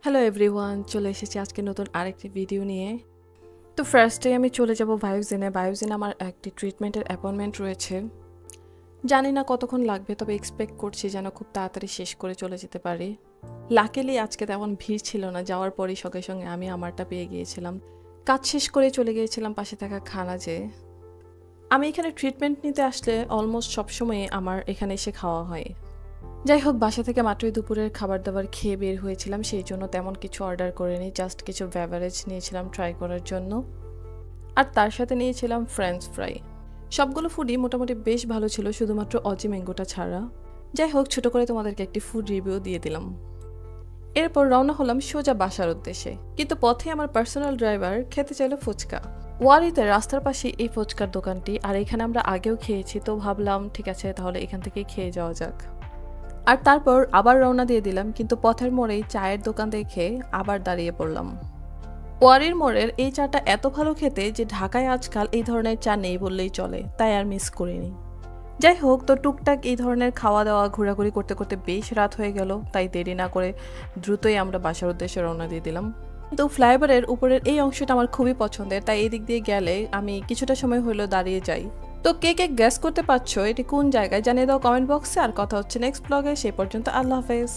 Hello everyone, চলে এসেছি আজকে নতুন আরেকটি ভিডিও নিয়ে। তো ফার্স্টে আমি চলে যাব বায়োজেনে আমার একটি ট্রিটমেন্টের অ্যাপয়েন্টমেন্ট রয়েছে। জানি না কতক্ষণ লাগবে, তবে এক্সপেক্ট করছি যেন খুব তাড়াতাড়ি শেষ করে চলে যেতে পারি। লাকিলি আজকে তেমন ভিড় ছিল না, যাওয়ার পরই সঙ্গে সঙ্গে আমি আমারটা পেয়ে গিয়েছিলাম। কাজ শেষ করে চলে গিয়েছিলাম পাশে থাকা খানাজে। আমি এখানে ট্রিটমেন্ট নিতে আসলে অলমোস্ট সবসময় আমার এখানে এসে খাওয়া হয়। যাই হোক, বাসা থেকে মাত্রই দুপুরের খাবার দাবার খেয়ে বের হয়েছিলাম, সেই জন্য তেমন কিছু অর্ডার করিনি, জাস্ট কিছু বেভারেজ নিয়েছিলাম ট্রাই করার জন্য। আর তার সাথে নিয়েছিলাম ফ্রেঞ্চ ফ্রাই। সবগুলো ফুডই মোটামুটি বেশ ভালো ছিল, শুধুমাত্র অজি ম্যাঙ্গোটা ছাড়া। যাই হোক, ছোট করে তোমাদেরকে একটি ফুড রিভিউ দিয়ে দিলাম। এরপর রওনা হলাম সোজা বাসার উদ্দেশ্যে, কিন্তু পথে আমার পার্সোনাল ড্রাইভার খেতে চাইলো ফুচকা। ওয়ারিতে রাস্তার পাশে এই ফুচকার দোকানটি, আর এখানে আমরা আগেও খেয়েছি, তো ভাবলাম ঠিক আছে তাহলে এখান থেকেই খেয়ে যাওয়া যাক। আর তারপর আবার রওনা দিয়ে দিলাম, কিন্তু পথের মোড়েই চায়ের দোকান দেখে আবার দাঁড়িয়ে পড়লাম। ওয়ারির মোড়ের এই চাটা এত ভালো খেতে যে ঢাকায় আজকাল এই ধরনের চা নেই বললেই চলে, তাই আর মিস করিনি। যাই হোক, তো টুকটাক এই ধরনের খাওয়া দাওয়া ঘোরাঘুরি করতে করতে বেশ রাত হয়ে গেল, তাই দেরি না করে দ্রুতই আমরা বাসার উদ্দেশ্যে রওনা দিয়ে দিলাম। তো ফ্লাইওভারের উপরের এই অংশটা আমার খুবই পছন্দের, তাই এই দিক দিয়ে গেলে আমি কিছুটা সময় হলেও দাঁড়িয়ে যাই। তো কে কে গ্যাস করতে পারছো এটি কোন জায়গায় জানিয়ে দাও কমেন্ট বক্সে। আর কথা হচ্ছে নেক্সট ব্লগে, সেই পর্যন্ত আল্লাহ হাফেজ।